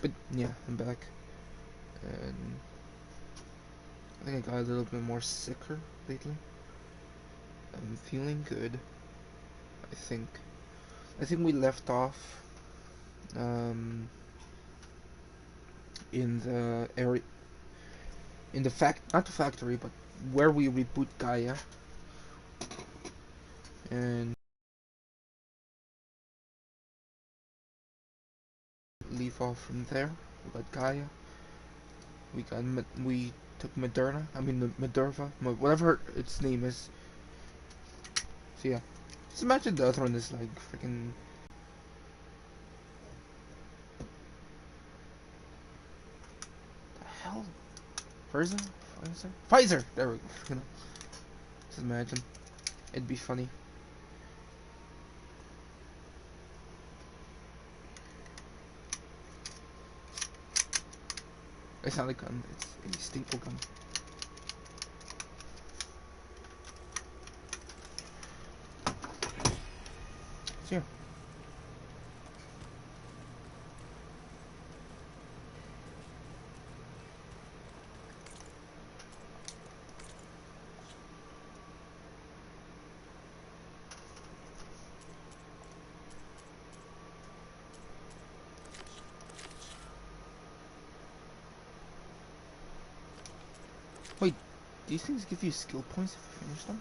But yeah, I'm back, and I think I got a little bit more sicker lately. I'm feeling good. I think. I think we left off um, in the area, in the not the factory, but where we reboot Gaia, and leave off from there. We got Gaia. We took Moderna. I mean Minerva, whatever its name is. So yeah, just imagine the other one is like freaking. The hell? Pfizer? Pfizer! There we go. Just imagine. It'd be funny. It's not a gun, it's a staple gun. So yeah. Wait, these things give you skill points if you finish them?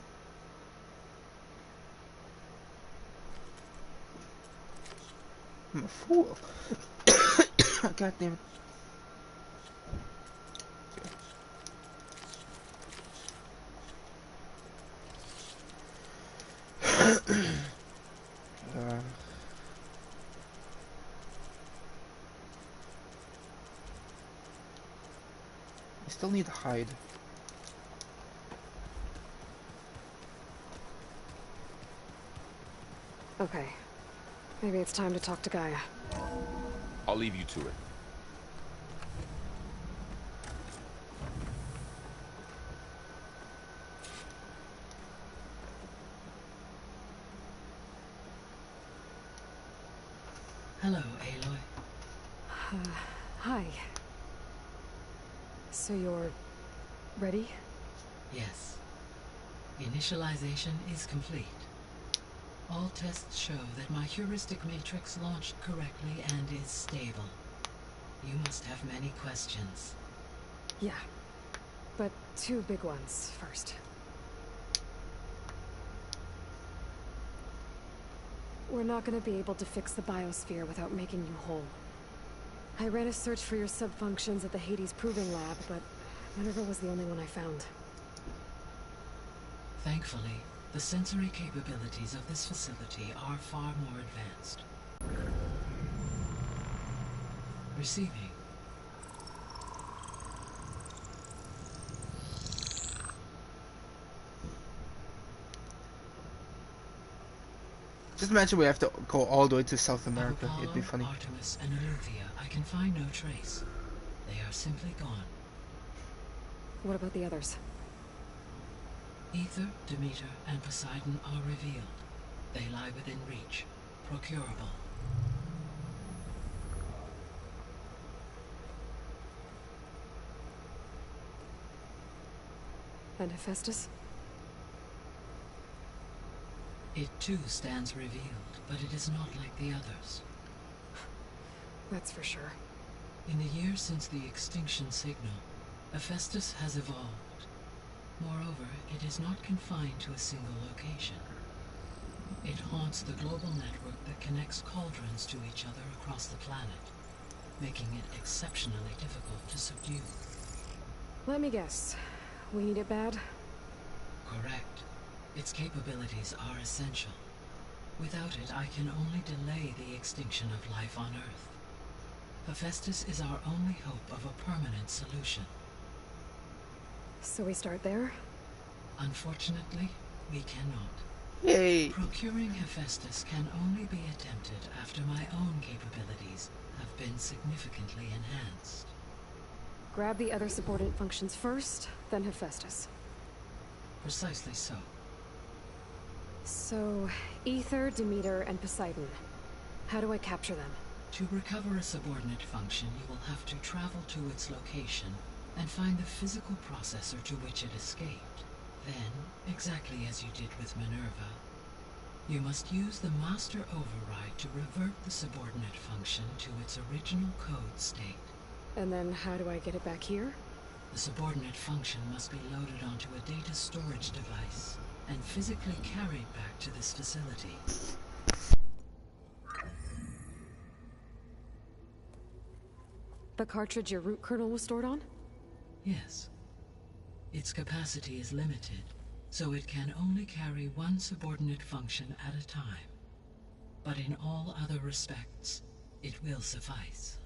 I'm a fool. God damn it. I still need to hide. Okay. Maybe it's time to talk to Gaia. I'll leave you to it. Hello, Aloy. Hi. So you're ready? Yes. Initialization is complete. All tests show that my heuristic matrix launched correctly and is stable. You must have many questions. Yeah. But two big ones first. We're not gonna be able to fix the biosphere without making you whole. I ran a search for your subfunctions at the Hades Proving Lab, but Minerva was the only one I found. Thankfully, the sensory capabilities of this facility are far more advanced. Receiving. Just imagine we have to go all the way to South America. Of It'd be Apollo, funny. Artemis, and Eleuthia, I can find no trace. They are simply gone. What about the others? Aether, Demeter, and Poseidon are revealed. They lie within reach, procurable. And Hephaestus? It too stands revealed, but it is not like the others. That's for sure. In the years since the extinction signal, Hephaestus has evolved. Moreover, it is not confined to a single location. It haunts the global network that connects cauldrons to each other across the planet, making it exceptionally difficult to subdue. Let me guess. We need it bad? Correct. Its capabilities are essential. Without it, I can only delay the extinction of life on Earth. Hephaestus is our only hope of a permanent solution. So we start there? Unfortunately, we cannot. Yay! Procuring Hephaestus can only be attempted after my own capabilities have been significantly enhanced. Grab the other subordinate functions first, then Hephaestus. Precisely so. So, Aether, Demeter, and Poseidon. How do I capture them? To recover a subordinate function, you will have to travel to its location and find the physical processor to which it escaped. Then, exactly as you did with Minerva, you must use the Master Override to revert the subordinate function to its original code state. And then how do I get it back here? The subordinate function must be loaded onto a data storage device and physically carried back to this facility. The cartridge your root kernel was stored on? Yes. Its capacity is limited, so it can only carry one subordinate function at a time. But in all other respects, it will suffice.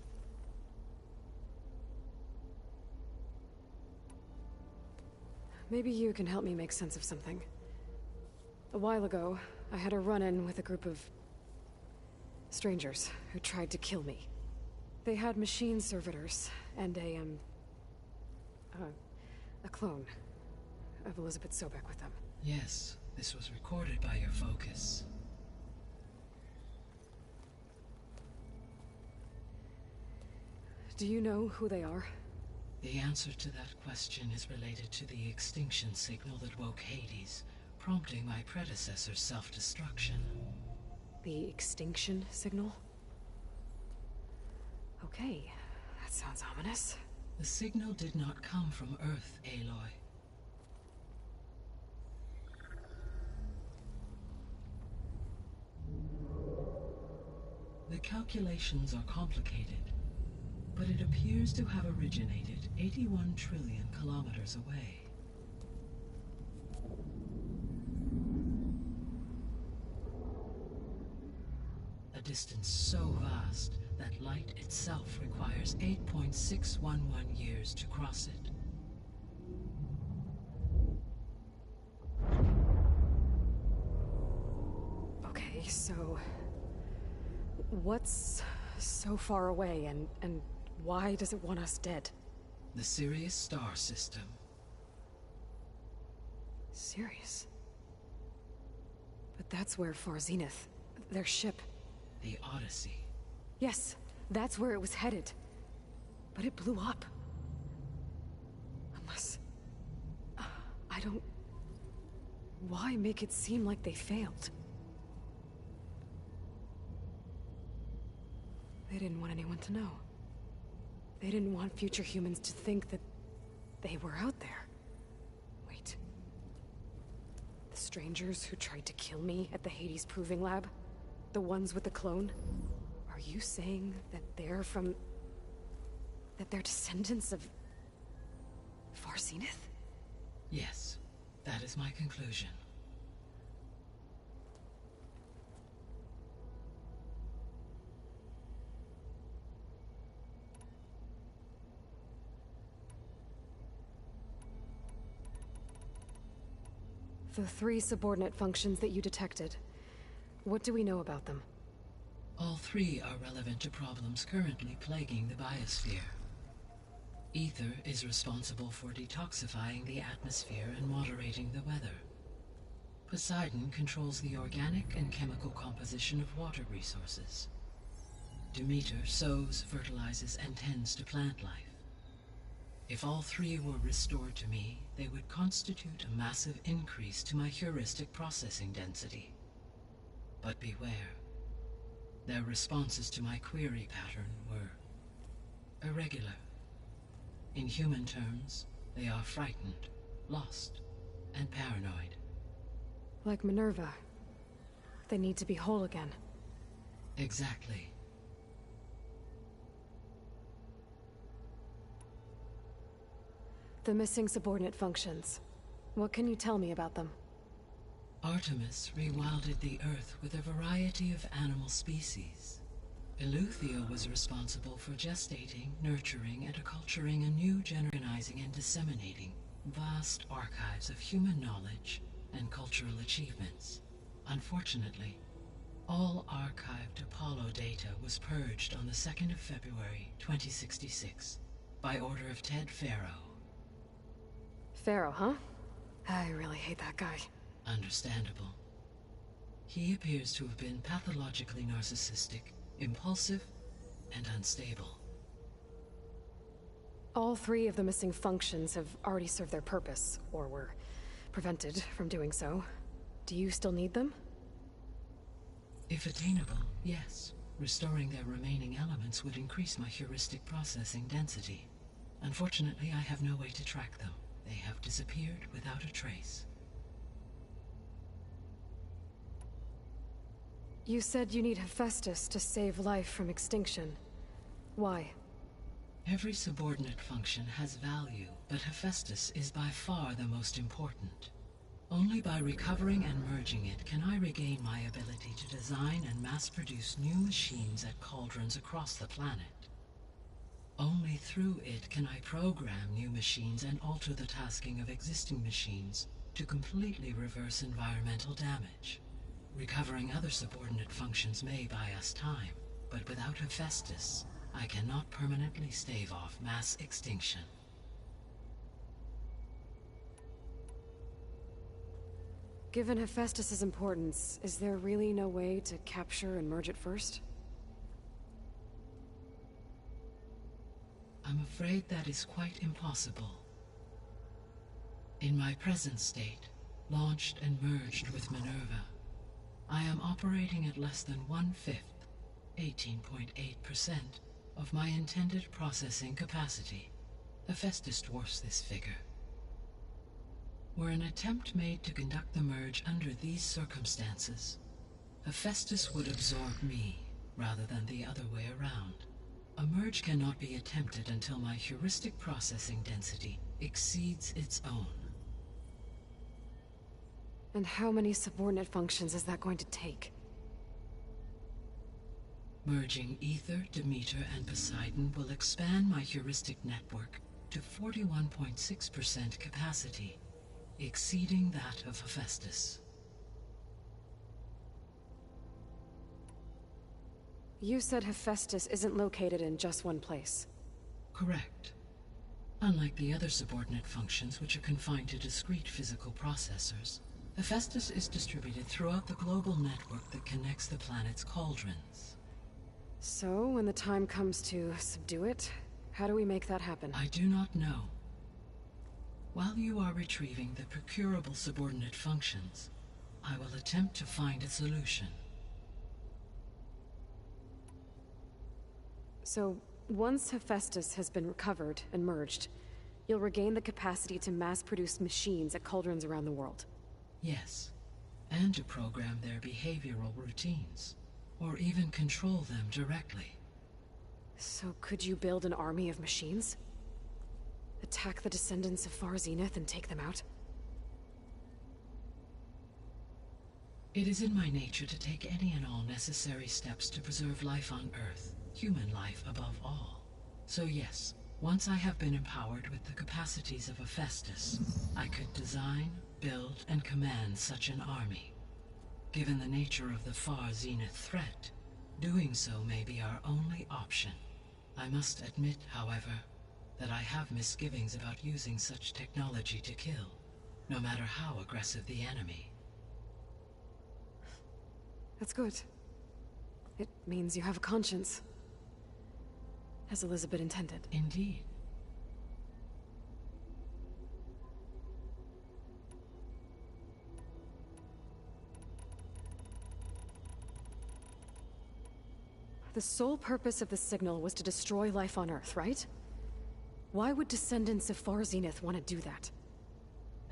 Maybe you can help me make sense of something. A while ago, I had a run-in with a group of strangers who tried to kill me. They had machine servitors and a clone of Elizabeth Sobek with them. Yes, this was recorded by your focus. Do you know who they are? The answer to that question is related to the extinction signal that woke Hades, prompting my predecessor's self-destruction. The extinction signal? Okay, that sounds ominous. The signal did not come from Earth, Aloy. The calculations are complicated, but it appears to have originated 81 trillion kilometers away. A distance so vast that light itself requires 8.611 years to cross it. Okay, so what's so far away and why does it want us dead? The Sirius star system. Sirius? But that's where Far Zenith, their ship. The Odyssey. Yes, that's where it was headed. But it blew up. Unless... I don't... Why make it seem like they failed? They didn't want anyone to know. They didn't want future humans to think that they were out there. Wait. The strangers who tried to kill me at the Hades Proving Lab? The ones with the clone? Are you saying that they're from... that they're descendants of... Far Zenith? Yes, that is my conclusion. The 3 subordinate functions that you detected. What do we know about them? All 3 are relevant to problems currently plaguing the biosphere. Ether is responsible for detoxifying the atmosphere and moderating the weather. Poseidon controls the organic and chemical composition of water resources. Demeter sows, fertilizes, and tends to plant life. If all 3 were restored to me, they would constitute a massive increase to my heuristic processing density. But beware. Their responses to my query pattern were irregular. In human terms, they are frightened, lost, and paranoid. Like Minerva. They need to be whole again. Exactly. The missing subordinate functions. What can you tell me about them? Artemis rewilded the Earth with a variety of animal species. Eleuthia was responsible for gestating, nurturing, and acculturating a new organizing and disseminating vast archives of human knowledge and cultural achievements. Unfortunately, all archived Apollo data was purged on the 2nd of February, 2066, by order of Ted Faro. Faro, huh? I really hate that guy. Understandable. He appears to have been pathologically narcissistic, impulsive, and unstable. All three of the missing functions have already served their purpose, or were prevented from doing so. Do you still need them? If attainable, yes. Restoring their remaining elements would increase my heuristic processing density. Unfortunately, I have no way to track them. They have disappeared without a trace. You said you need Hephaestus to save life from extinction. Why? Every subordinate function has value, but Hephaestus is by far the most important. Only by recovering and merging it can I regain my ability to design and mass-produce new machines at cauldrons across the planet. Only through it can I program new machines and alter the tasking of existing machines to completely reverse environmental damage. Recovering other subordinate functions may buy us time, but without Hephaestus, I cannot permanently stave off mass extinction. Given Hephaestus's importance, is there really no way to capture and merge it first? I'm afraid that is quite impossible. In my present state, launched and merged with Minerva, I am operating at less than 1/5, 18.8%, of my intended processing capacity. Hephaestus dwarfs this figure. Were an attempt made to conduct the merge under these circumstances, Hephaestus would absorb me, rather than the other way around. A merge cannot be attempted until my heuristic processing density exceeds its own. And how many subordinate functions is that going to take? Merging Ether, Demeter, and Poseidon will expand my heuristic network to 41.6% capacity, exceeding that of Hephaestus. You said Hephaestus isn't located in just one place. Correct. Unlike the other subordinate functions, which are confined to discrete physical processors, Hephaestus is distributed throughout the global network that connects the planet's cauldrons. So, when the time comes to subdue it, how do we make that happen? I do not know. While you are retrieving the procurable subordinate functions, I will attempt to find a solution. So, once Hephaestus has been recovered and merged, you'll regain the capacity to mass-produce machines at cauldrons around the world. Yes, and to program their behavioral routines, or even control them directly. So could you build an army of machines? Attack the descendants of Far Zenith and take them out? It is in my nature to take any and all necessary steps to preserve life on Earth, human life above all. So yes, once I have been empowered with the capacities of Hephaestus, I could design, build, and command such an army. Given the nature of the Far Zenith threat, doing so may be our only option. I must admit, however, that I have misgivings about using such technology to kill, no matter how aggressive the enemy. That's good. It means you have a conscience. As Elizabeth intended. Indeed. The sole purpose of the signal was to destroy life on Earth, right? Why would descendants of Far Zenith want to do that?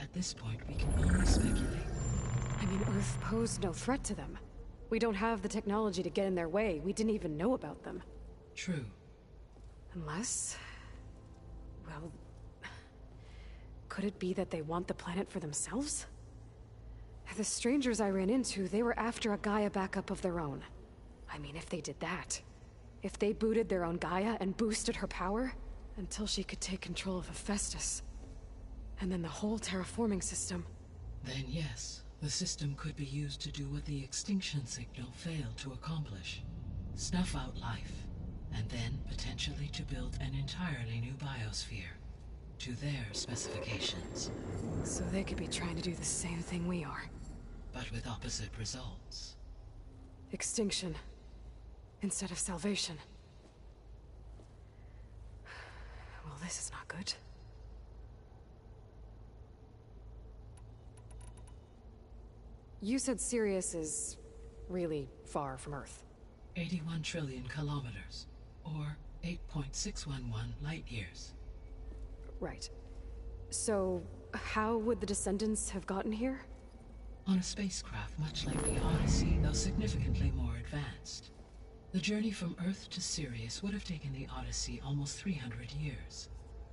At this point, we can only speculate. I mean, Earth posed no threat to them. We don't have the technology to get in their way. We didn't even know about them. True. Unless... well... could it be that they want the planet for themselves? The strangers I ran into, they were after a Gaia backup of their own. I mean, if they did that... if they booted their own Gaia and boosted her power... until she could take control of Hephaestus. And then the whole terraforming system. Then yes, the system could be used to do what the extinction signal failed to accomplish. Snuff out life, and then potentially to build an entirely new biosphere, to their specifications. So they could be trying to do the same thing we are. But with opposite results. Extinction. Instead of salvation. this is not good. You said Sirius is really far from Earth. 81 trillion kilometers, or 8.611 light years. Right. So, how would the Descendants have gotten here? On a spacecraft much like the Odyssey, though significantly more advanced. The journey from Earth to Sirius would have taken the Odyssey almost 300 years.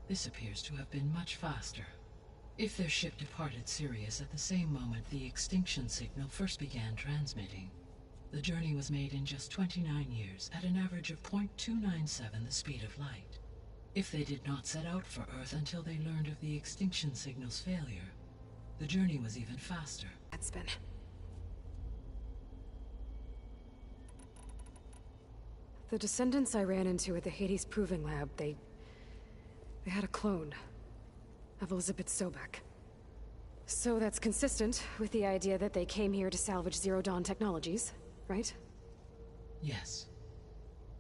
This appears to have been much faster. If their ship departed Sirius at the same moment the extinction signal first began transmitting, the journey was made in just 29 years at an average of 0.297 the speed of light. If they did not set out for Earth until they learned of the extinction signal's failure, the journey was even faster. That's been... The Descendants I ran into at the Hades Proving Lab, they had a clone of Elizabeth Sobek. So that's consistent with the idea that they came here to salvage Zero Dawn technologies, right? Yes.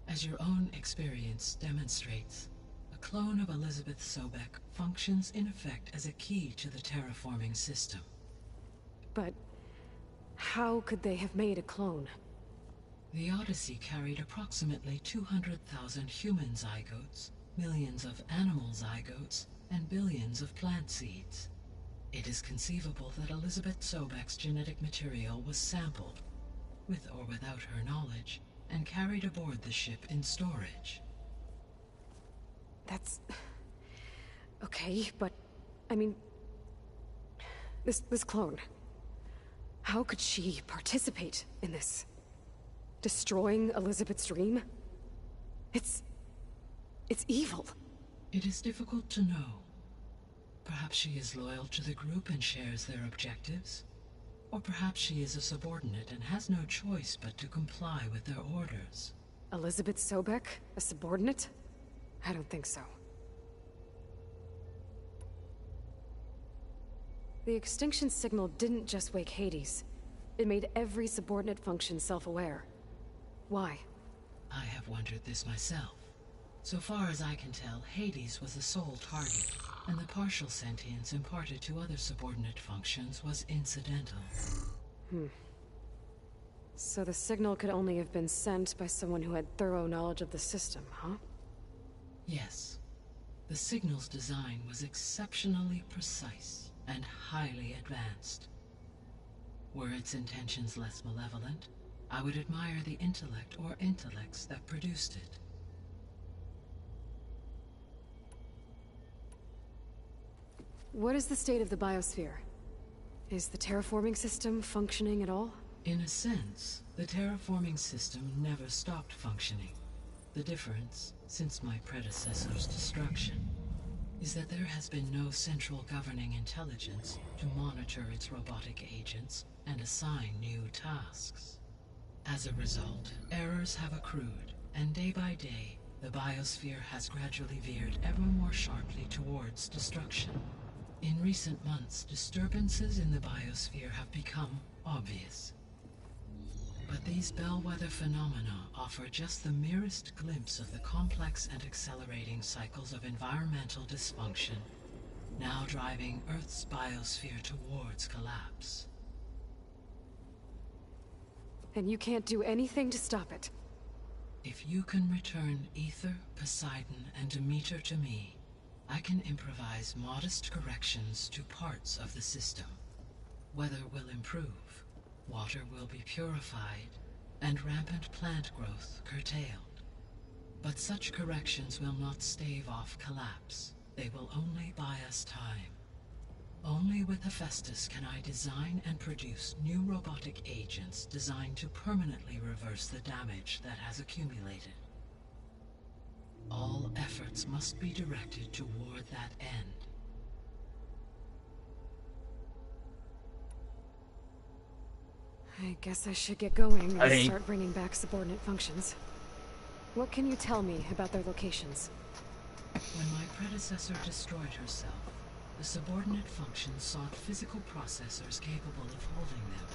As your own experience demonstrates, a clone of Elizabeth Sobek functions in effect as a key to the terraforming system. But how could they have made a clone? The Odyssey carried approximately 200,000 human zygotes, millions of animal zygotes, and billions of plant seeds. It is conceivable that Elizabeth Sobek's genetic material was sampled, with or without her knowledge, and carried aboard the ship in storage. That's... okay, but... I mean... This clone... How could she participate in this? Destroying Elizabeth's dream? It's evil. It is difficult to know. Perhaps she is loyal to the group and shares their objectives. Or perhaps she is a subordinate and has no choice but to comply with their orders. Elizabeth Sobek? A subordinate? I don't think so. The extinction signal didn't just wake Hades. It made every subordinate function self-aware. Why? I have wondered this myself. So far as I can tell, Hades was the sole target, and the partial sentience imparted to other subordinate functions was incidental. So the signal could only have been sent by someone who had thorough knowledge of the system, huh? Yes. The signal's design was exceptionally precise and highly advanced. Were its intentions less malevolent, I would admire the intellect or intellects that produced it. What is the state of the biosphere? Is the terraforming system functioning at all? In a sense, the terraforming system never stopped functioning. The difference, since my predecessor's destruction, is that there has been no central governing intelligence to monitor its robotic agents and assign new tasks. As a result, errors have accrued, and day by day, the biosphere has gradually veered ever more sharply towards destruction. In recent months, disturbances in the biosphere have become obvious. But these bellwether phenomena offer just the merest glimpse of the complex and accelerating cycles of environmental dysfunction, now driving Earth's biosphere towards collapse. And you can't do anything to stop it? If you can return Aether, Poseidon, and Demeter to me, I can improvise modest corrections to parts of the system. Weather will improve, water will be purified, and rampant plant growth curtailed. But such corrections will not stave off collapse. They will only buy us time. Only with Hephaestus can I design and produce new robotic agents designed to permanently reverse the damage that has accumulated. All efforts must be directed toward that end. I guess I should get going and start bringing back subordinate functions. What can you tell me about their locations? When my predecessor destroyed herself, the subordinate functions sought physical processors capable of holding them.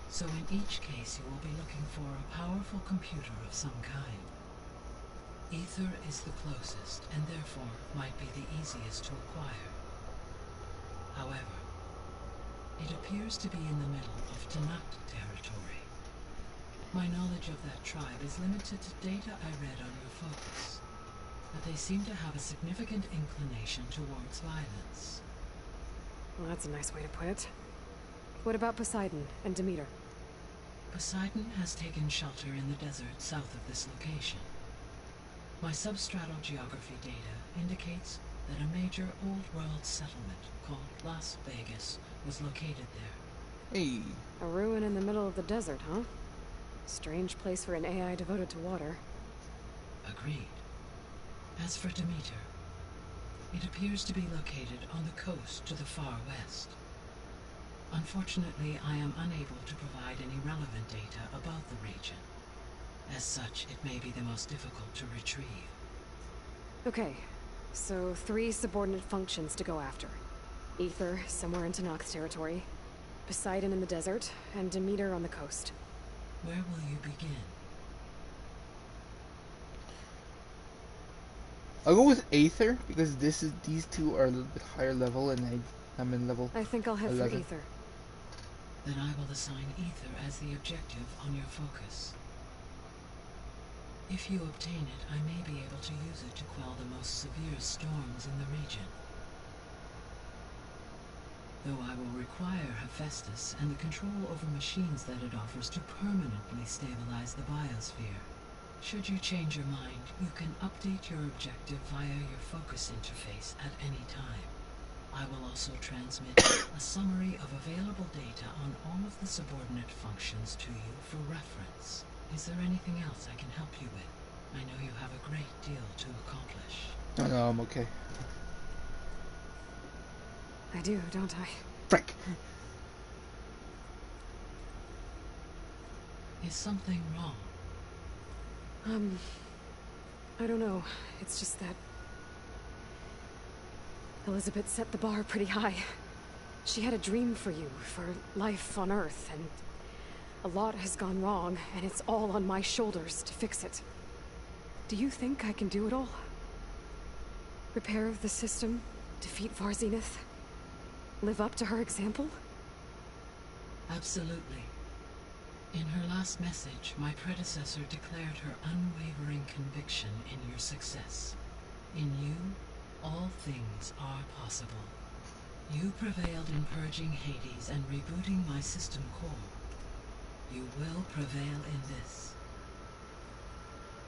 So in each case you will be looking for a powerful computer of some kind. Ether is the closest, and therefore might be the easiest to acquire. However, it appears to be in the middle of Tanakh territory. My knowledge of that tribe is limited to data I read on your focus, but they seem to have a significant inclination towards violence. Well, that's a nice way to put it. What about Poseidon and Demeter? Poseidon has taken shelter in the desert south of this location. My substratal geography data indicates that a major old-world settlement called Las Vegas was located there. Hey. A ruin in the middle of the desert, huh? Strange place for an AI devoted to water. Agreed. As for Demeter, it appears to be located on the coast to the far west. Unfortunately, I am unable to provide any relevant data about the region. As such, it may be the most difficult to retrieve. Okay, so 3 subordinate functions to go after. Ether, somewhere in Tanakh territory. Poseidon in the desert, and Demeter on the coast. Where will you begin? I'll go with Aether because these two are a little bit higher level, and I'm in level. I think I'll head 11. for Ether. Then I will assign Ether as the objective on your focus. If you obtain it, I may be able to use it to quell the most severe storms in the region. Though I will require Hephaestus and the control over machines that it offers to permanently stabilize the biosphere. Should you change your mind, you can update your objective via your focus interface at any time. I will also transmit a summary of available data on all of the subordinate functions to you for reference. Is there anything else I can help you with? I know you have a great deal to accomplish. No, I'm okay. I do, don't I? Frick! Is something wrong? I don't know. It's just that Elizabeth set the bar pretty high. She had a dream for you, for life on Earth, and a lot has gone wrong, and it's all on my shoulders to fix it. Do you think I can do it all? Repair the system, defeat Varzenith, live up to her example? Absolutely. In her last message, my predecessor declared her unwavering conviction in your success. In you, all things are possible. You prevailed in purging Hades and rebooting my system core. You will prevail in this.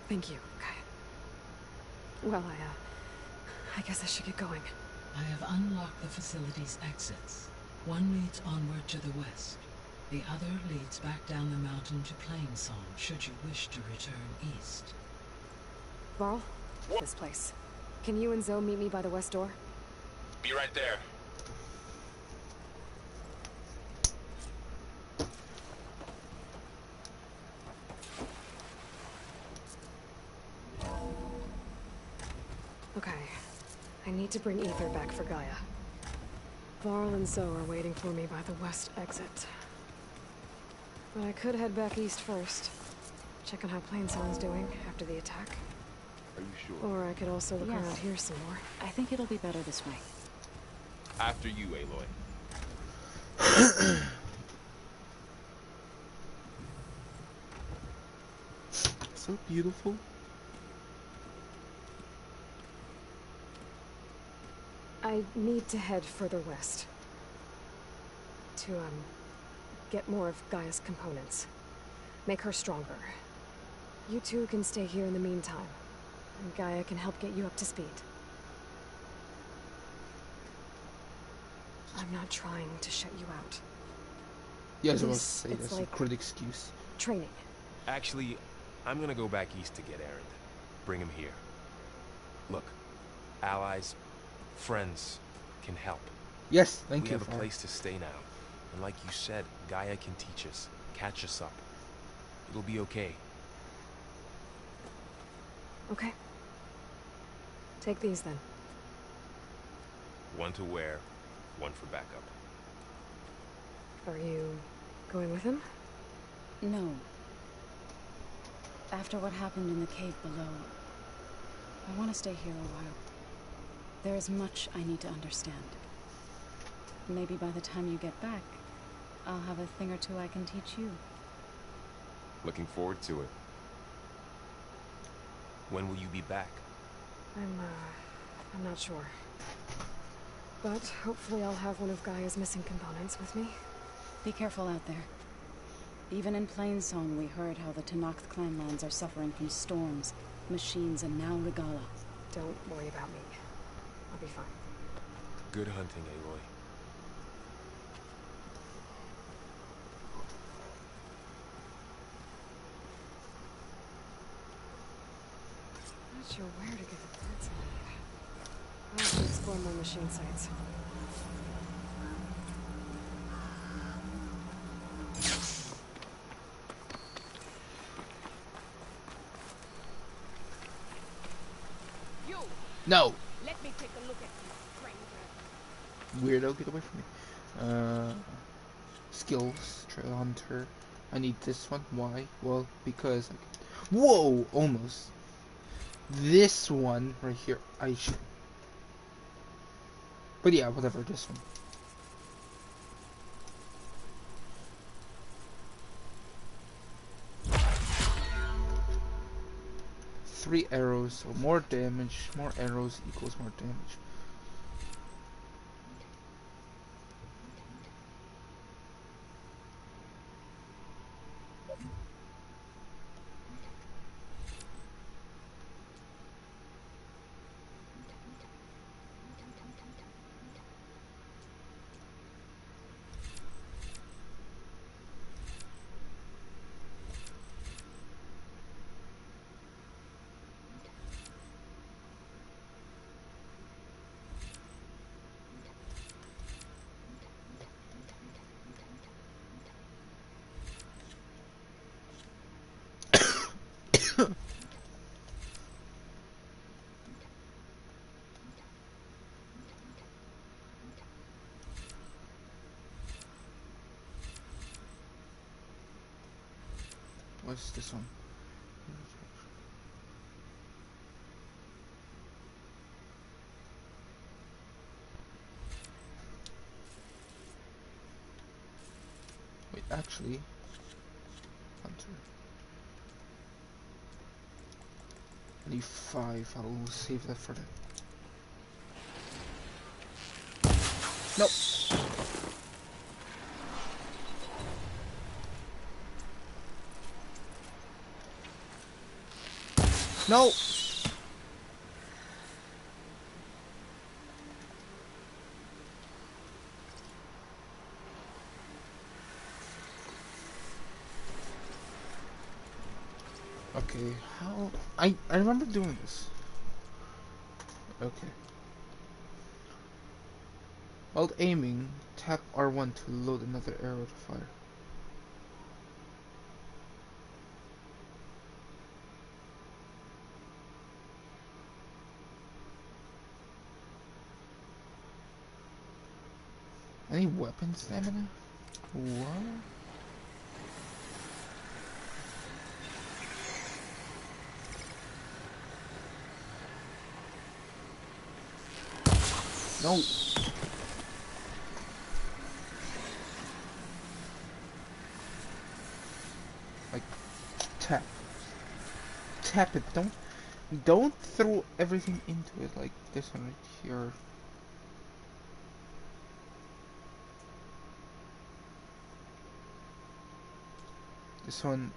Thank you, Gaia. Well, I guess I should get going. I have unlocked the facility's exits. One leads onward to the west. The other leads back down the mountain to Plainsong, should you wish to return east. Varl, this place. Can you and Zoe meet me by the west door? Be right there. Okay. I need to bring Ether back for Gaia. Varl and Zoe are waiting for me by the west exit. But I could head back east first. Check on how Plainsong's doing after the attack. Are you sure? Or I could also look Yes. around here some more. I think it'll be better this way. After you, Aloy. So beautiful. I need to head further west. To, get more of Gaia's components. Make her stronger. You two can stay here in the meantime. And Gaia can help get you up to speed. I'm not trying to shut you out. Yes, I was This- say it's that's like- a good excuse. Training. Actually, I'm gonna go back east to get Erend. Bring him here. Look, allies, friends can help. Yes, thank We you. have a Far. place to stay now. And like you said, Gaia can teach us, catch us up. It'll be okay. Okay. Take these then. One to wear, one for backup. Are you going with him? No. After what happened in the cave below, I want to stay here a while. There is much I need to understand. Maybe by the time you get back, I'll have a thing or two I can teach you. Looking forward to it. When will you be back? I'm not sure. But hopefully I'll have one of Gaia's missing components with me. Be careful out there. Even in Plainsong, we heard how the Tenakth clanlands are suffering from storms, machines, and now Regala. Don't worry about me. I'll be fine. Good hunting, Aloy. Not sure where to get the parts I need. I'll have to explore more machine sites. No! Let me take a look at you, stranger. Weirdo, get away from me. Skills, trail hunter. I need this one. Why? Well, because whoa! Almost. This one right here, I should. But yeah, whatever, this one. Three arrows, so more damage, more arrows equals more damage. What's this one? Wait, actually, hunter. I need 5. I'll save that for the. Nope. No. Okay, how I remember doing this. Okay. While aiming, tap R1 to load another arrow to fire. Any weapon stamina? What? No. Like tap. Tap it. Don't throw everything into it like this one right here. This one,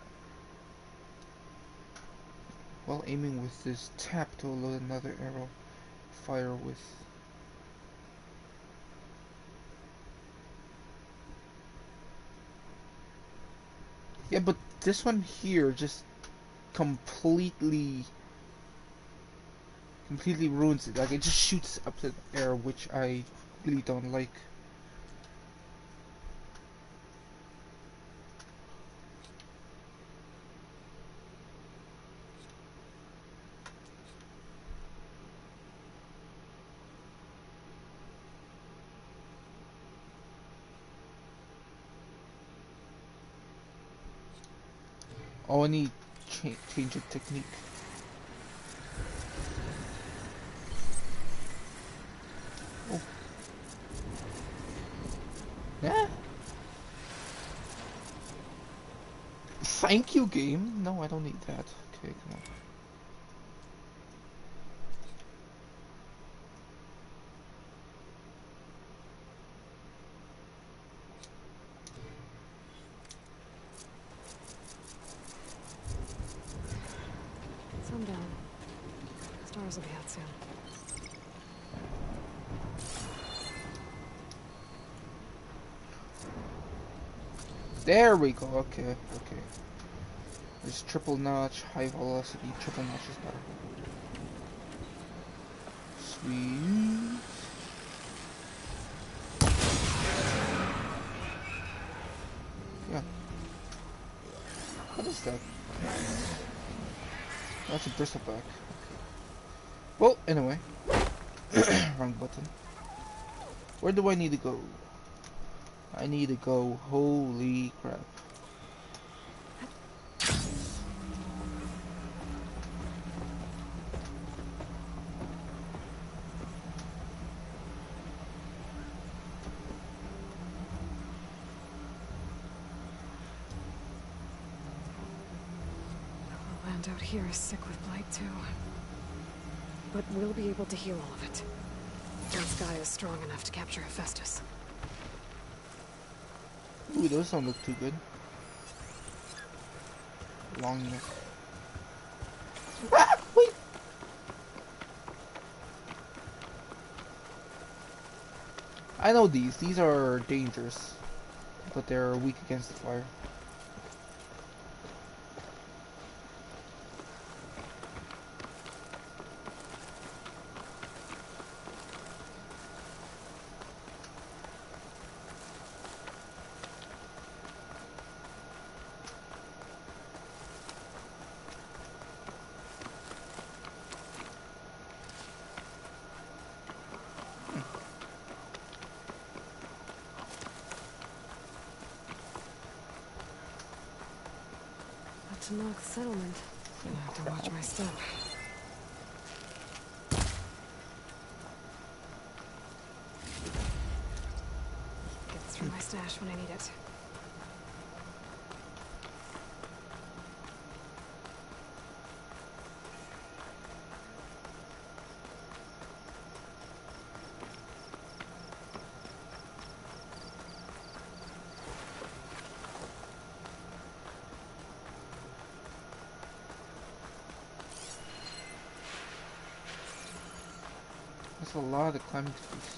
while aiming with this, tap to load another arrow. Fire with. Yeah, but this one here just completely ruins it. Like, it just shoots up the air, which I really don't like. Oh, I need change of technique. Thank you, game. No, I don't need that. Okay, come on. Sundown. Stars will be out soon. There we go. Okay, okay. There's triple notch, high velocity. Triple notch is better. Sweet. Yeah. What is that? That's a bristleback. Okay. Well, anyway. Wrong button. Where do I need to go? I need to go. Holy crap. The land out here is sick with blight too. But we'll be able to heal all of it. Once Gaia is strong enough to capture Hephaestus. Ooh, those don't look too good. Long neck. Ah! Wait! I know these. These are dangerous. But they're weak against the fire. To knock settlement. I have to watch my step. Gets from my stash when I need it. That's a lot of climbing space.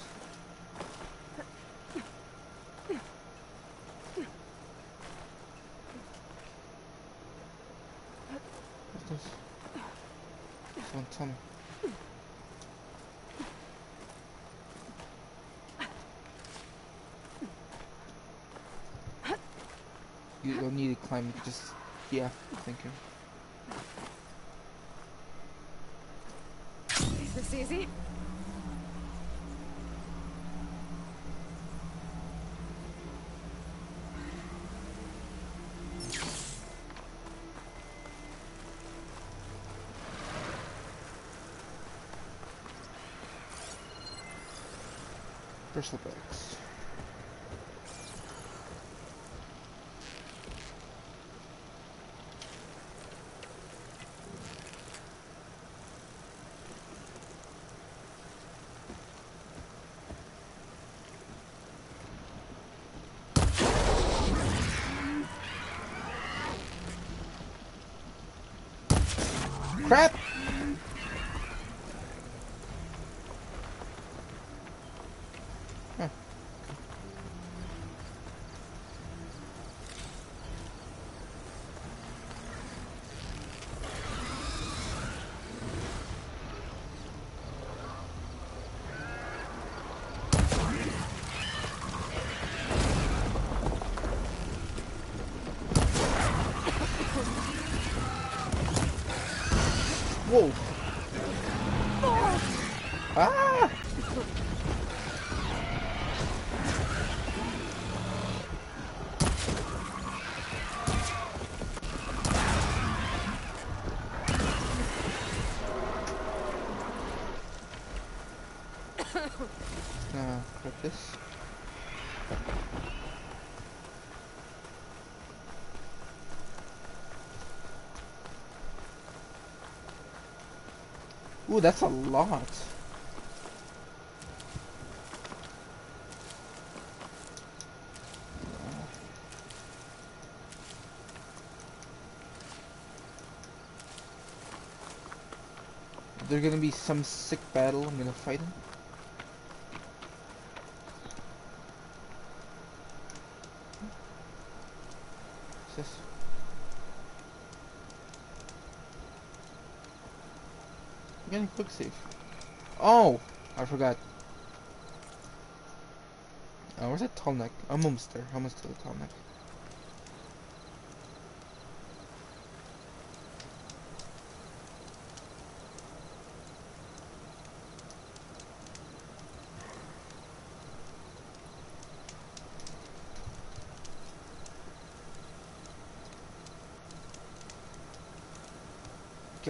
What's this? Someone tell me. You don't need to climb, just... yeah, thank you. Is this easy? Bristlebacks. Crap! Huh. Whoa! Ah! Grab this. Ooh, that's a lot. If there's gonna be some sick battle, I'm gonna fight him. What's this? I'm getting quick save. Oh! I forgot. Where's that tall neck? I'm almost there. Almost to the tall neck.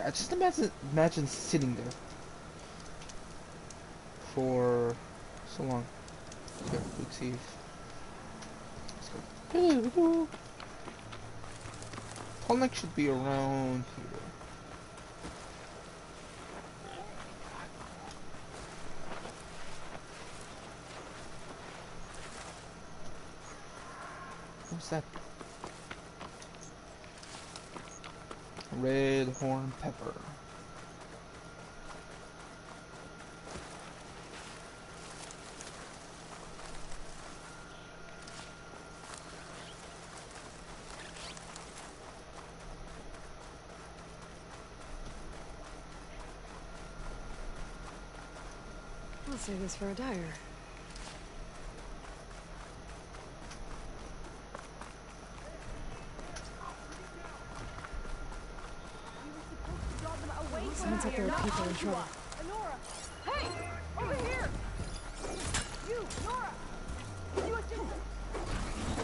I just imagine sitting there for so long. Okay, quick save. Let's go. Tall neck should be around here. What's that? Red horn pepper. I'll save this for a dyer. Sounds like there are people in trouble. Nora! Hey! Over here! You, Nora! Can you assist?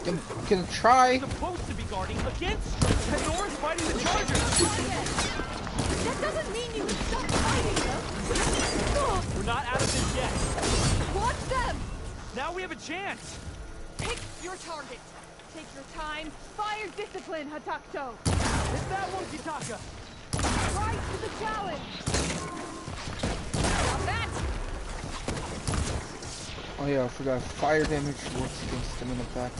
I'm gonna try. Supposed to be guarding against strength, and Nora's fighting the Chargers! That doesn't mean you can stop fighting them! We're not out of this yet. Watch them! Now we have a chance. Pick your target. Take your time. Fire discipline, Hatakto. Hit that one, Kitaka. Rise to the challenge. Now that! Oh yeah, I forgot. Fire damage works against them in the back.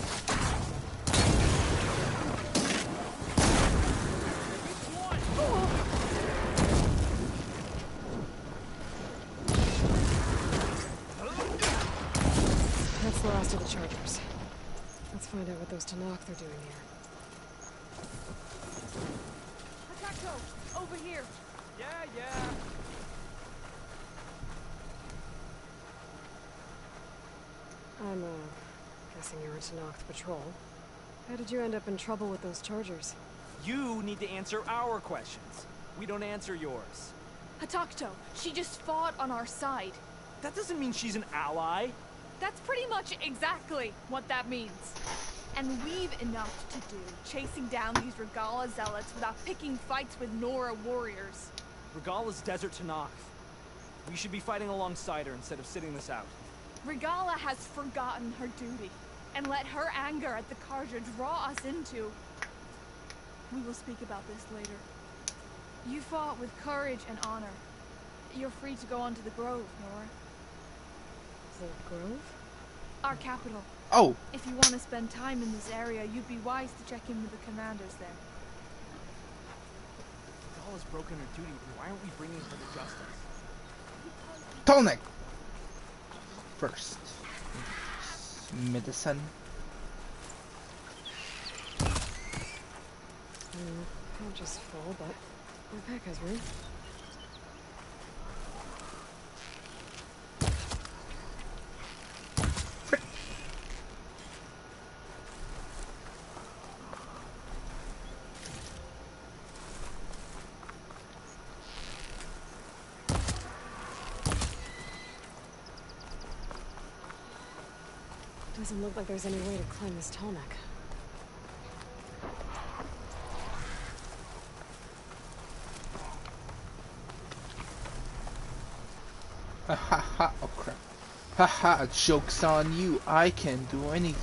That's the last of the Chargers. Let's find out what those Tenakth are doing here. Hatakto, over here. Yeah. I'm, guessing you're a Tenakth patrol. How did you end up in trouble with those Chargers? You need to answer our questions. We don't answer yours. Hatakto, she just fought on our side. That doesn't mean she's an ally. That's pretty much exactly what that means. And we've enough to do chasing down these Regalla zealots without picking fights with Nora warriors. Regalla's Desert Tenakth. We should be fighting alongside her instead of sitting this out. Regalla has forgotten her duty and let her anger at the Carja draw us into. We will speak about this later. You fought with courage and honor. You're free to go on to the Grove, Nora. The Grove? Our capital. Oh! If you want to spend time in this area, you'd be wise to check in with the commanders there. Regalla's broken her duty. Why aren't we bringing her to justice? Tall neck! First. Medicine. Not just full, but my pack has room. Doesn't look like there's any way to climb this tall neck. Ha ha ha, oh crap. Ha ha, joke's on you. I can do anything.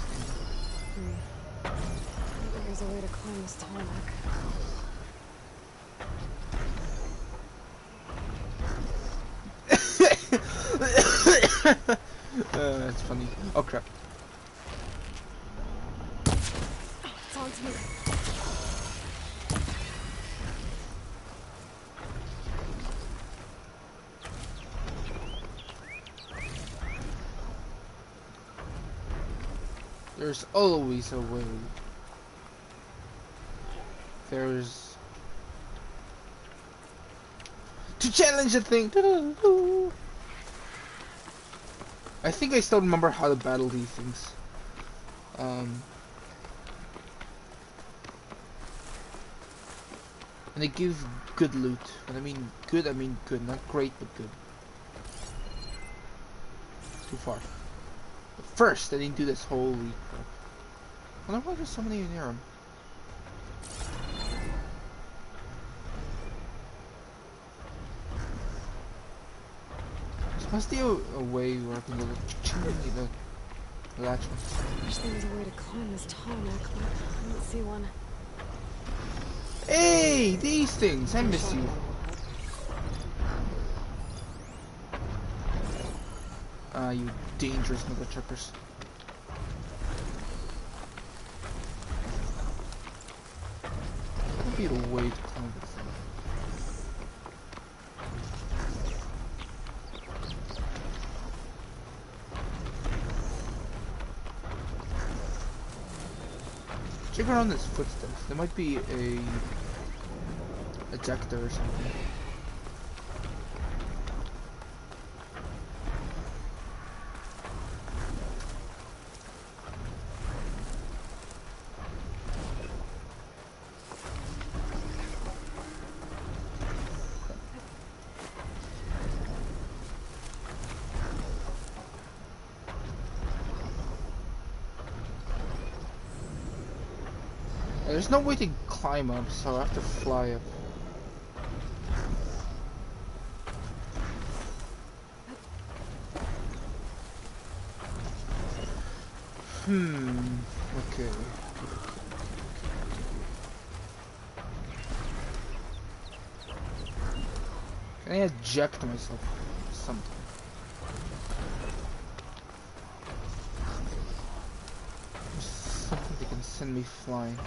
I think there's a way to climb this tall neck. That's funny. Oh crap. It's on to me. There's always a way. There's to challenge a thing. I think I still remember how to battle these things. And they give good loot. When I mean good, not great, but good. Too far. But first, I didn't do this. Holy crap! I wonder why there's so many near him. There must be a way where I can go the latch one. I wish there was a way to climb this tarmac, but I don't see one. Hey, these things! I miss you. You dangerous mother truckers. That'd be a way to climb this thing. Check around this footsteps. There might be a ejector or something. There's no way to climb up, so I have to fly up. Okay. Can I eject myself sometime? There's something that can send me flying.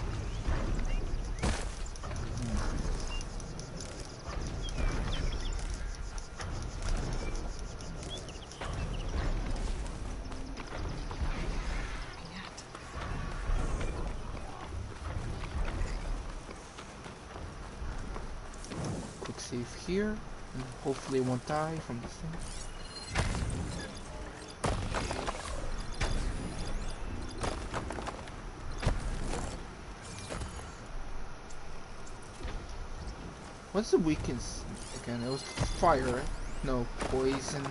Quick save here, and hopefully I won't die from this thing. What's the weakness again? It was fire, right? No, poison.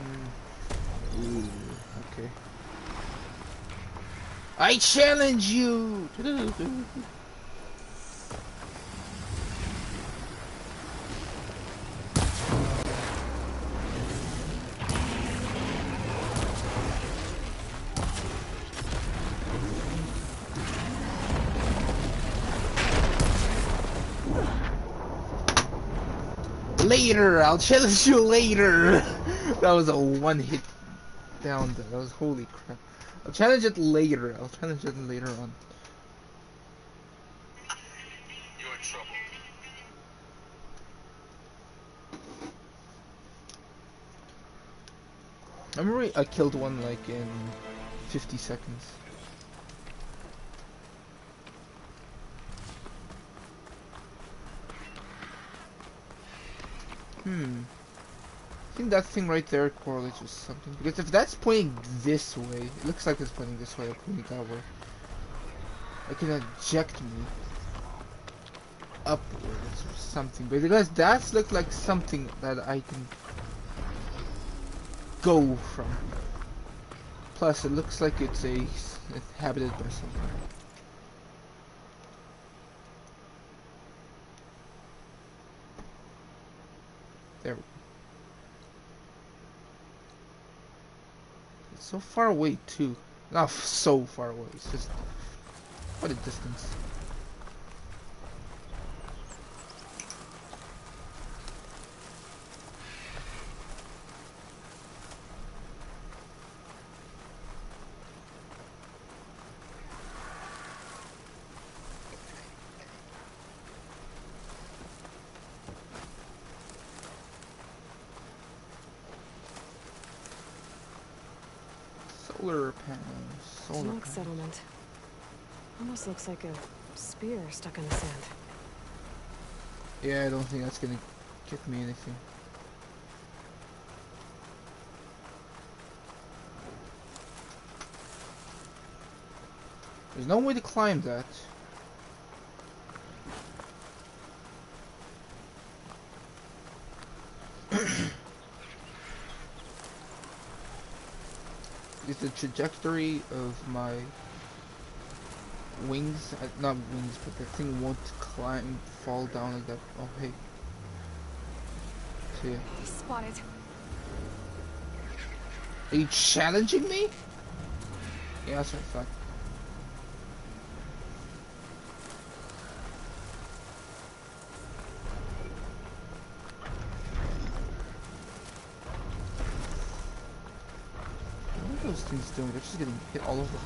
Ooh, okay. I challenge you! Later, I'll challenge you later. That was a one hit down there. That was holy crap. I'll challenge it later. I'll challenge it later on. You're in trouble. I remember I killed one like in 50 seconds. I think that thing right there correlates with something. Because if that's pointing this way, it looks like it's pointing this way or pointing that way. It can eject me upwards or something. But because that's look like something that I can go from. Plus, it looks like it's inhabited by something. There we go. It's so far away too. Not so far away. It's just what a distance. Solar panels. Solar Tanakh panels. settlement. Almost looks like a spear stuck in the sand. Yeah, I don't think that's gonna get me anything. There's no way to climb that. Is the trajectory of my wings, not wings, but the thing won't climb, fall down like that. Oh, hey. So, yeah. He's spotted. Are you challenging me? Yeah, that's what I thought. What are those things doing? They're just getting hit all over.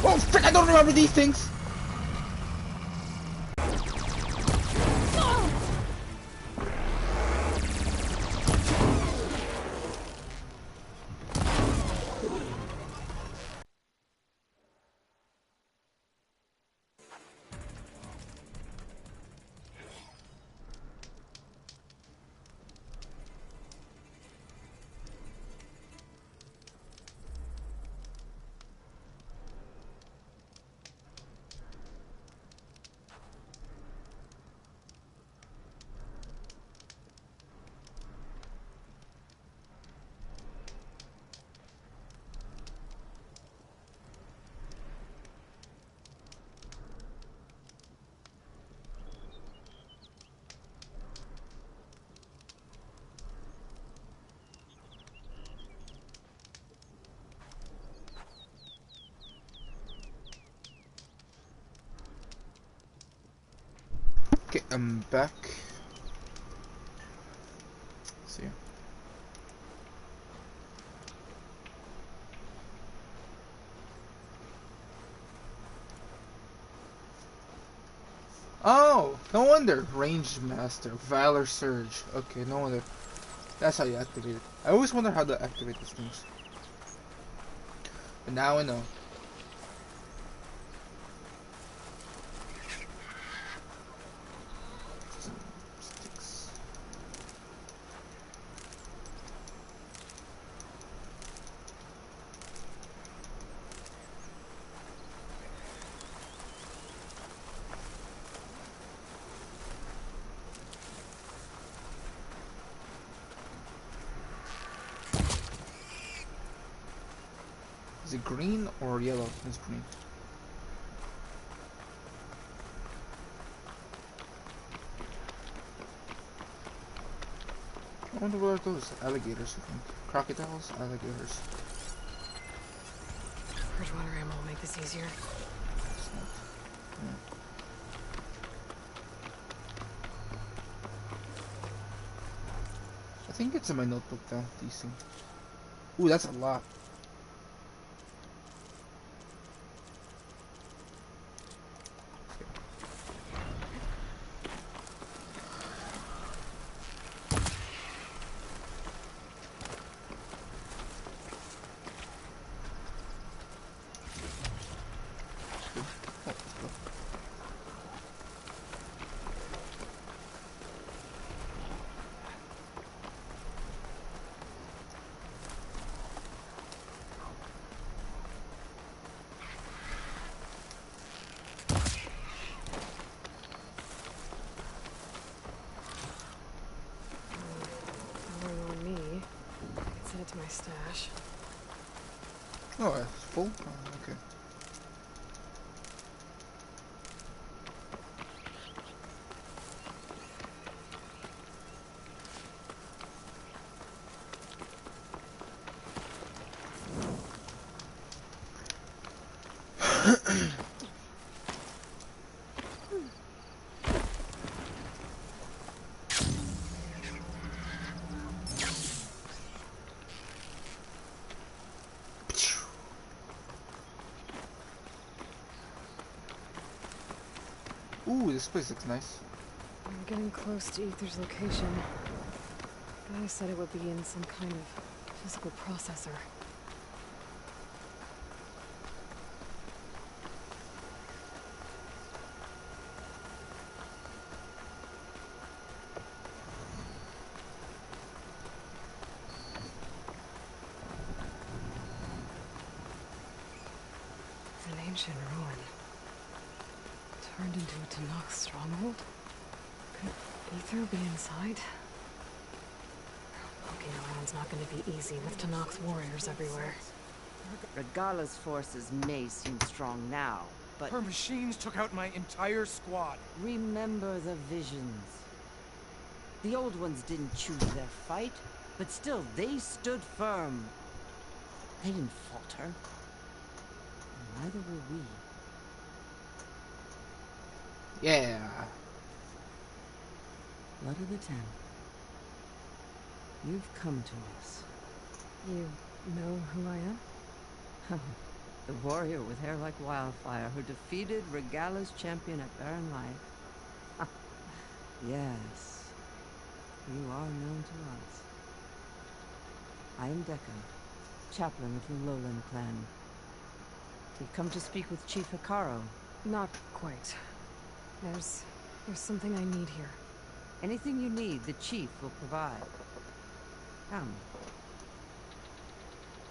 Oh, frick! I don't remember these things! Okay, I'm back. See ya. Oh, no wonder. Ranged Master, Valor Surge. Okay, no wonder. That's how you activate it. I always wonder how to activate these things. But now I know. Sticks. Is it green or yellow? It's green. I wonder what are those? Alligators, I think. Crocodiles? Alligators. Bridgewater ammo will make this easier. It's not. Yeah. I think it's in my notebook though, these things. Ooh, that's a lot. To my stash. Oh, it's full? Oh, okay. Ooh, this place looks nice. I'm getting close to Aether's location. Guy said it would be in some kind of physical processor. An ancient ruin. Turned into a Tenakth stronghold? Could Aether be inside? Poking around's not going to be easy with Tenakth warriors everywhere. Regala's forces may seem strong now, but Her machines took out my entire squad. remember the visions. The old ones didn't choose their fight, but still they stood firm. They didn't falter. And neither will we. Yeah. Blood of the Ten. You've come to us. You know who I am? The warrior with hair like wildfire who defeated Regala's champion at Barren Light. Yes. You are known to us. I am Dekka, chaplain of the Lowland clan. You've come to speak with Chief Hekarro. Not quite. There's something I need here. Anything you need, the chief will provide. Come.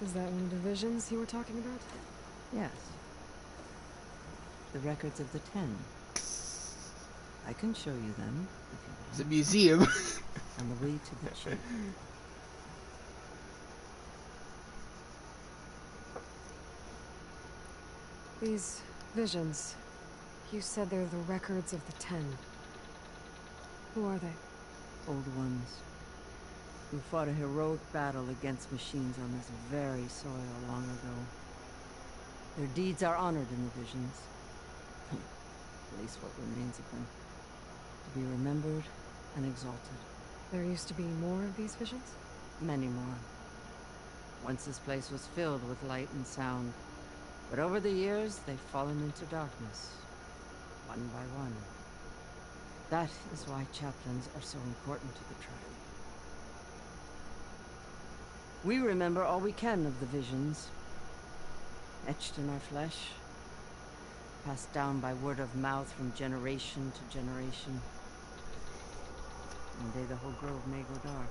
Is that one of the visions you were talking about? Yes. The records of the Ten. I can show you them, if It's a you museum. want. On the way to the chief. These visions. You said they're the records of the Ten. Who are they? Old ones. Who fought a heroic battle against machines on this very soil long ago. Their deeds are honored in the visions. At least what remains of them. To be remembered and exalted. There used to be more of these visions? Many more. Once this place was filled with light and sound. But over the years, they've fallen into darkness. One by one. That is why chaplains are so important to the tribe. We remember all we can of the visions. Etched in our flesh. Passed down by word of mouth from generation to generation. One day the whole grove may go dark.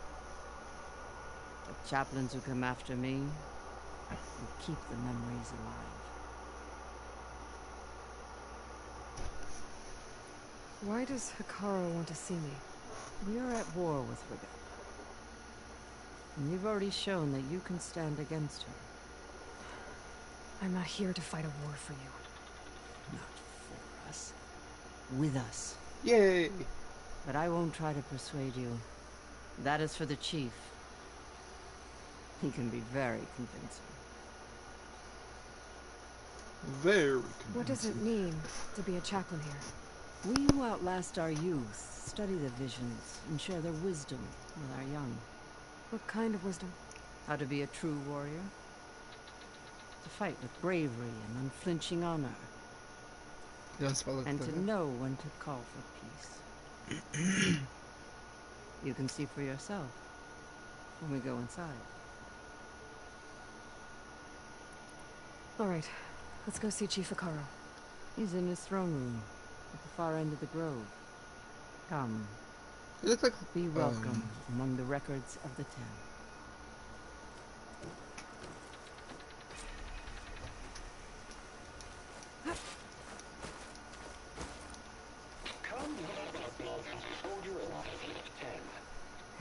The chaplains who come after me will keep the memories alive. Why does Hekarro want to see me? We are at war with Regala. And you've already shown that you can stand against her. I'm not here to fight a war for you. Not for us. With us. Yay. But I won't try to persuade you. That is for the chief. He can be very convincing. Very What does it convincing. mean to be a chaplain here? We who outlast our youth study the visions and share their wisdom with our young. What kind of wisdom? How to be a true warrior. To fight with bravery and unflinching honor. Don't spell it And like to that. know when to call for peace. You can see for yourself when we go inside. All right, let's go see Chief Hekarro. He's in his throne room at the far end of the grove. Come, It looks like be welcome among the records of the Ten.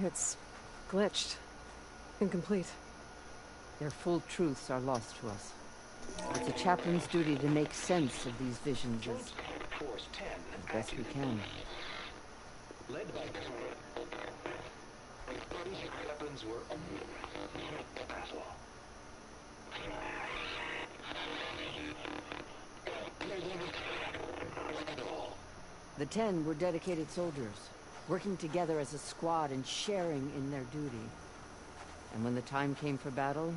It's glitched. Incomplete. Their full truths are lost to us. It's a chaplain's duty to make sense of these visions as best we can. Led by weapons were battle. The Ten were dedicated soldiers, working together as a squad and sharing in their duty. And when the time came for battle,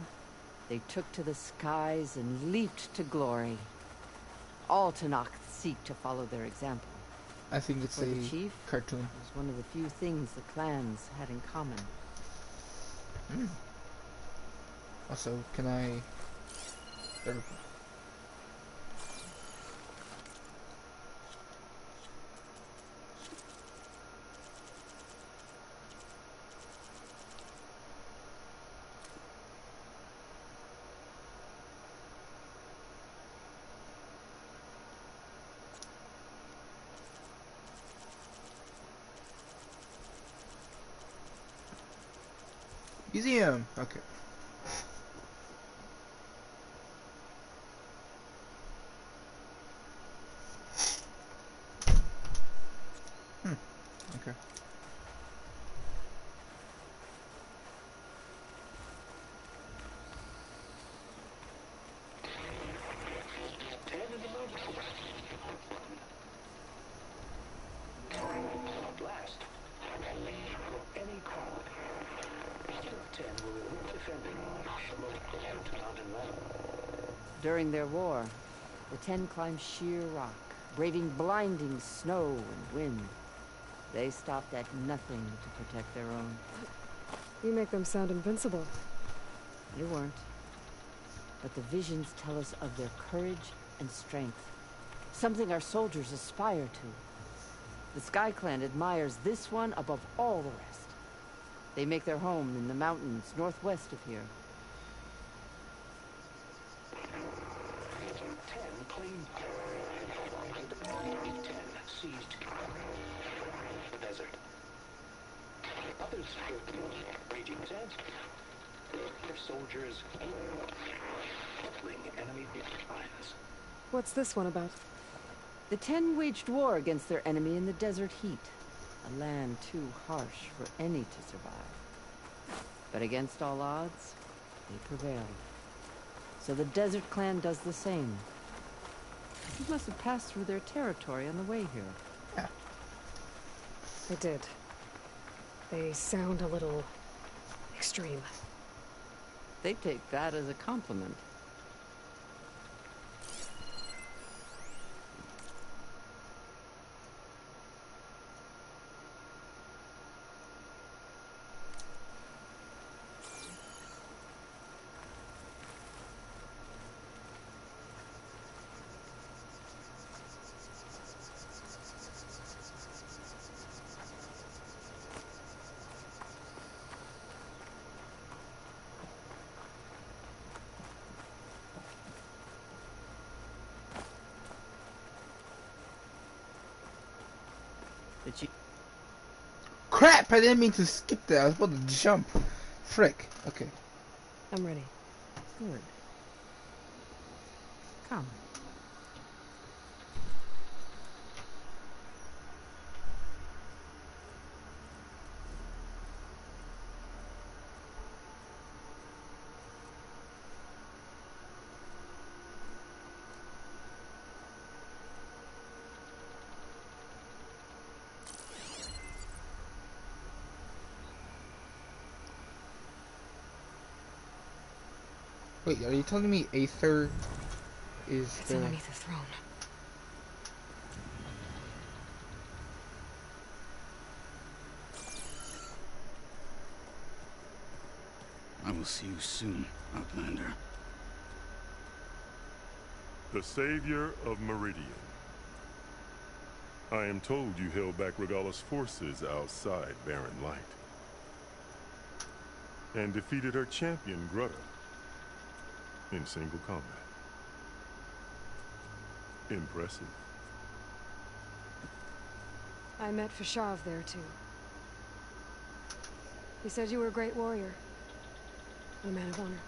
they took to the skies and leaped to glory. All Tenakth seek to follow their example. I think it's For the a chief, cartoon. it was one of the few things the clans had in common. Also, can I... There we go. Museum! Okay. Okay. Blast. Any call. 10 will be defending Mountain Land. During their war, the Ten climbed sheer rock, braving blinding snow and wind. They stopped at nothing to protect their own. You make them sound invincible. They weren't. But the visions tell us of their courage and strength. Something our soldiers aspire to. The Sky Clan admires this one above all the rest. They make their home in the mountains northwest of here. 10 claimed 10 seized the desert. Others were raging sands. Their soldiers battling enemy lines. What's this one about? The Ten waged war against their enemy in the desert heat. A land too harsh for any to survive. But against all odds, they prevailed. So the Desert Clan does the same. You must have passed through their territory on the way here. I did. They sound a little... extreme. They take that as a compliment. Crap! I didn't mean to skip that. I was about to jump. Frick. Okay. I'm ready. Good. Come. Wait, are you telling me Aether is It's the... underneath the throne. I will see you soon, Outlander. The savior of Meridian. I am told you held back Regalla's forces outside Barren Light. And defeated her champion, Grutta, in single combat. Impressive. I met Fashav there, too. He said you were a great warrior. And a man of honor.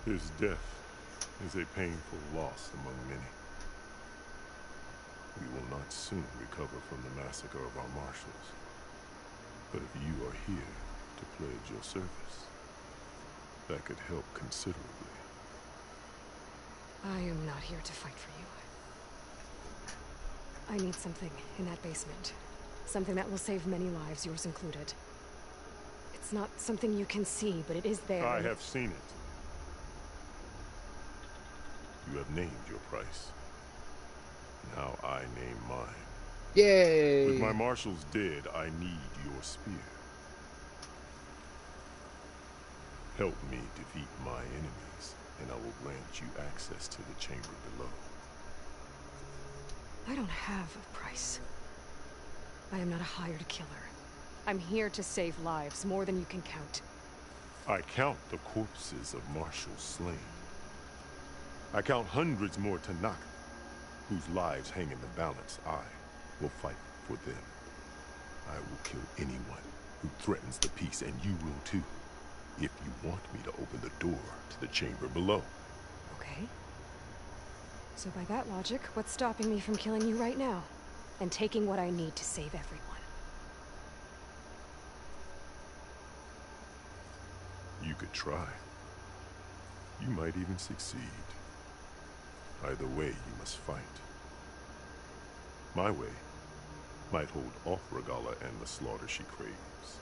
His death is a painful loss among many. We will not soon recover from the massacre of our marshals. But if you are here to pledge your service, that could help considerably. I am not here to fight for you. I need something in that basement. Something that will save many lives, yours included. It's not something you can see, but it is there. I have seen it. You have named your price. Now I name mine. Yay! With my marshals dead, I need your spear. Help me defeat my enemies, and I will grant you access to the chamber below. I don't have a price. I am not a hired killer. I'm here to save lives, more than you can count. I count the corpses of marshals slain. I count hundreds more Tanakh, whose lives hang in the balance. I will fight for them. I will kill anyone who threatens the peace, and you will too, if you want me to open the door to the chamber below. Okay. So by that logic, what's stopping me from killing you right now? And taking what I need to save everyone? You could try. You might even succeed. Either way, you must fight. My way might hold off Regalla and the slaughter she craves.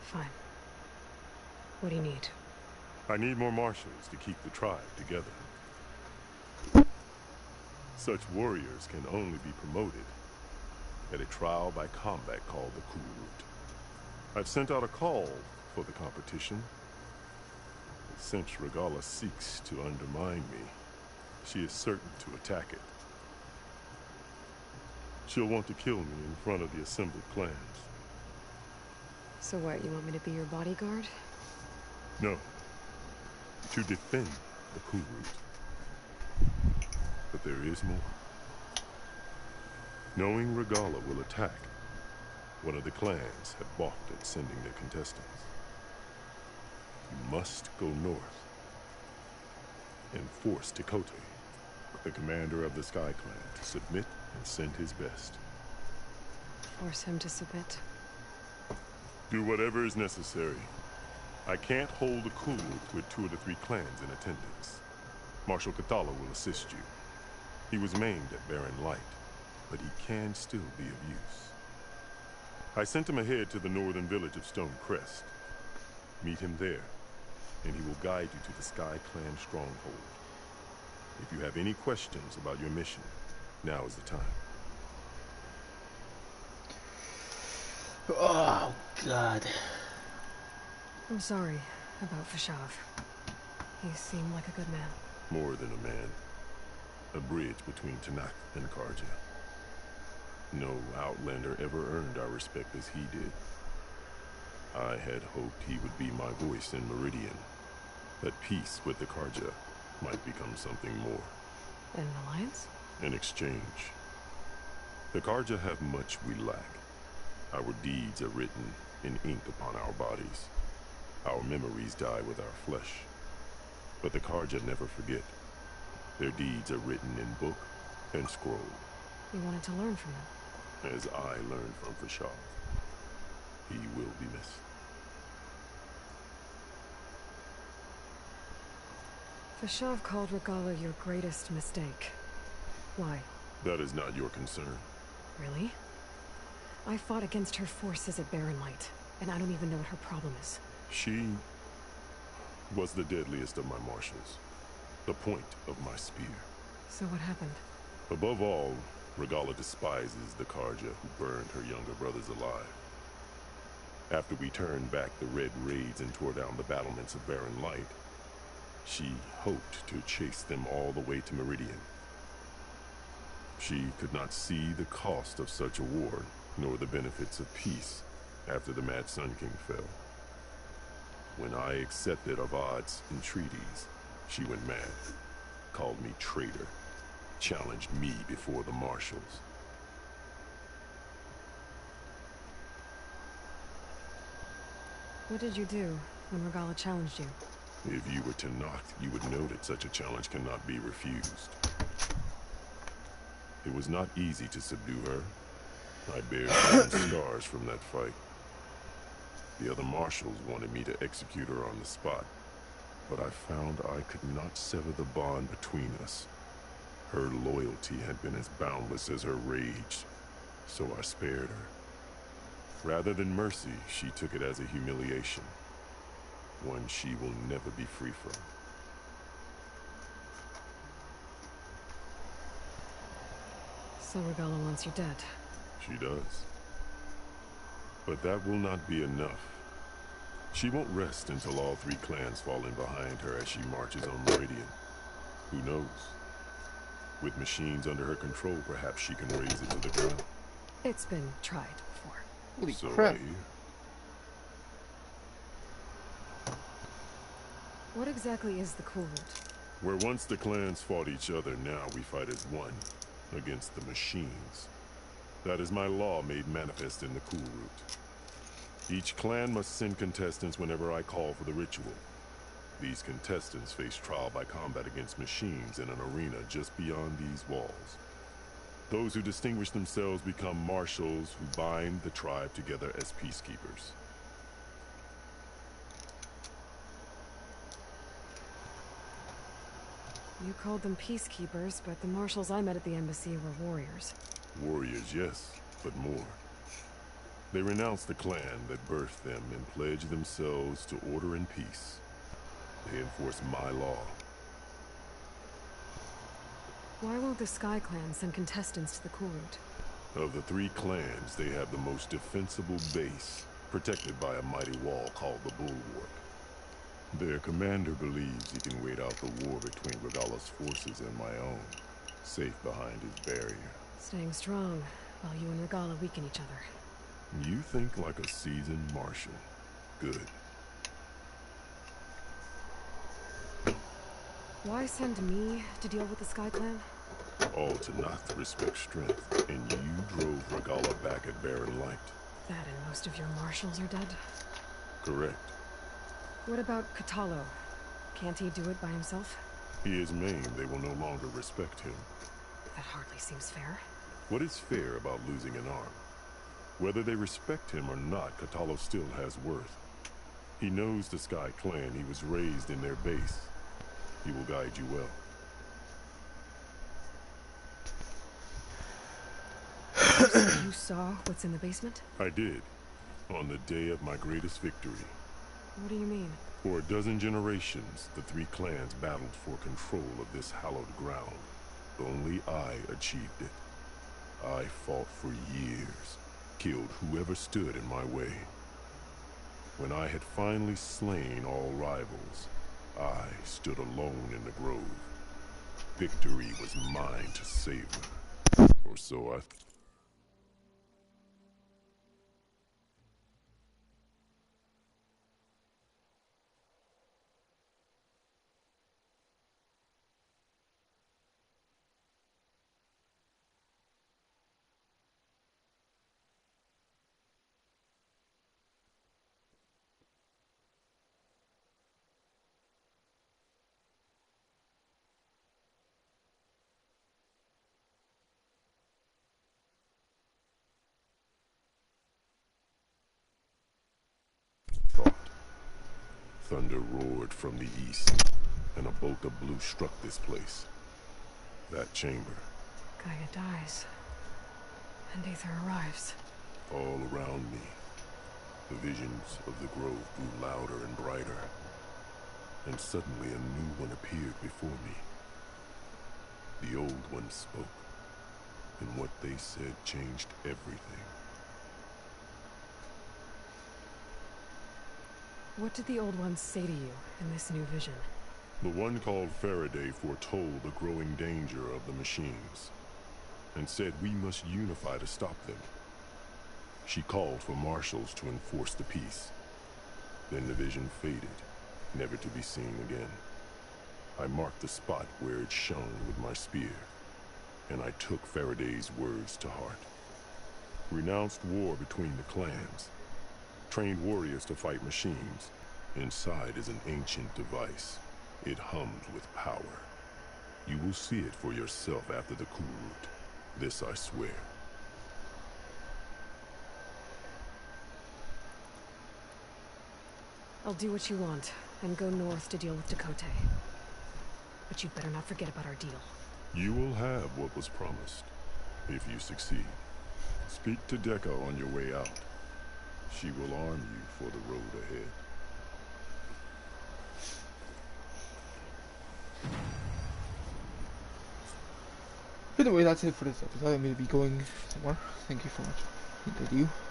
Fine. What do you need? I need more marshals to keep the tribe together. Such warriors can only be promoted at a trial by combat called the Kulrut. I've sent out a call for the competition. But since Regalla seeks to undermine me, she is certain to attack it. She'll want to kill me in front of the assembled clans. So what, you want me to be your bodyguard? No. To defend the Kulrut. But there is more. Knowing Regalla will attack, one of the clans have balked at sending their contestants. You must go north and force Tekote, the commander of the Sky Clan, to submit and send his best. Force him to submit. Do whatever is necessary. I can't hold a Kulrut with 2 of the 3 clans in attendance. Marshal Kathala will assist you. He was maimed at Barren Light, but he can still be of use. I sent him ahead to the northern village of Stone Crest. Meet him there, and he will guide you to the Sky Clan stronghold. If you have any questions about your mission, now is the time. Oh, God. I'm sorry about Fashav. He seemed like a good man. More than a man. A bridge between Tanakh and Carja. No Outlander ever earned our respect as he did. I had hoped he would be my voice in Meridian. That peace with the Carja might become something more. An alliance? In exchange. The Carja have much we lack. Our deeds are written in ink upon our bodies. Our memories die with our flesh. But the Carja never forget. Their deeds are written in book and scroll. You wanted to learn from them? As I learned from Fashav. He will be missed. Fashav called Regalla your greatest mistake. Why? That is not your concern. Really? I fought against her forces at Barren Light, and I don't even know what her problem is. She was the deadliest of my marshals. The point of my spear. So what happened? Above all, Regalla despises the Carja who burned her younger brothers alive. After we turned back the Red Raids and tore down the battlements of Barren Light, she hoped to chase them all the way to Meridian. She could not see the cost of such a war, nor the benefits of peace after the Mad Sun King fell. When I accepted Avad's entreaties, she went mad, called me traitor, challenged me before the marshals. What did you do when Regalla challenged you? If you were Tanakh, you would know that such a challenge cannot be refused. It was not easy to subdue her. I bear some scars from that fight. The other marshals wanted me to execute her on the spot, but I found I could not sever the bond between us. Her loyalty had been as boundless as her rage, so I spared her. Rather than mercy, she took it as a humiliation, one she will never be free from. So Regala wants you dead. She does. But that will not be enough. She won't rest until all 3 clans fall in behind her as she marches on Meridian. Who knows? With machines under her control, perhaps she can raise it to the ground. It's been tried before. Holy So crap. I hear. What exactly is the Cool Root? Where once the clans fought each other, now we fight as one, against the machines. That is my law made manifest in the Cool Root. Each clan must send contestants whenever I call for the ritual. These contestants face trial by combat against machines in an arena just beyond these walls. Those who distinguish themselves become marshals who bind the tribe together as peacekeepers. You called them peacekeepers, but the marshals I met at the embassy were warriors. Warriors, yes, but more. They renounce the clan that birthed them and pledge themselves to order and peace. They enforce my law. Why won't the Sky Clan send contestants to the Cool Root? Of the 3 clans, they have the most defensible base, protected by a mighty wall called the Bulwark. Their commander believes he can wait out the war between Regala's forces and my own, safe behind his barrier. Staying strong, while you and Regala weaken each other. You think like a seasoned marshal. Good. Why send me to deal with the Sky Clan? All to Noct respect strength, and you drove Regala back at Barren Light. That and most of your marshals are dead? Correct. What about Kotallo? Can't he do it by himself? He is maimed, they will no longer respect him. That hardly seems fair. What is fair about losing an arm? Whether they respect him or not, Kotallo still has worth. He knows the Sky Clan, he was raised in their base. He will guide you well. You saw what's in the basement? I did, on the day of my greatest victory. What do you mean? For a dozen generations, the 3 clans battled for control of this hallowed ground. Only I achieved it. I fought for years, killed whoever stood in my way. When I had finally slain all rivals, I stood alone in the grove. Victory was mine to savor. Or so I thought. Thunder roared from the east, and a bolt of blue struck this place. That chamber. Gaia dies, and Aether arrives. All around me, the visions of the grove grew louder and brighter, and suddenly a new one appeared before me. The old one spoke, and what they said changed everything. What did the Old Ones say to you in this new vision? The one called Faraday foretold the growing danger of the machines, and said we must unify to stop them. She called for marshals to enforce the peace. Then the vision faded, never to be seen again. I marked the spot where it shone with my spear, and I took Faraday's words to heart. Renounced war between the clans, trained warriors to fight machines. Inside is an ancient device. It hummed with power. You will see it for yourself after the Cool Root. This I swear. I'll do what you want, and go north to deal with Dakota. But you'd better not forget about our deal. You will have what was promised, if you succeed. Speak to Dekka on your way out. She will arm you for the road ahead. either way, that's it for this episode. I'm going to be going somewhere. Thank you so much. I think I do.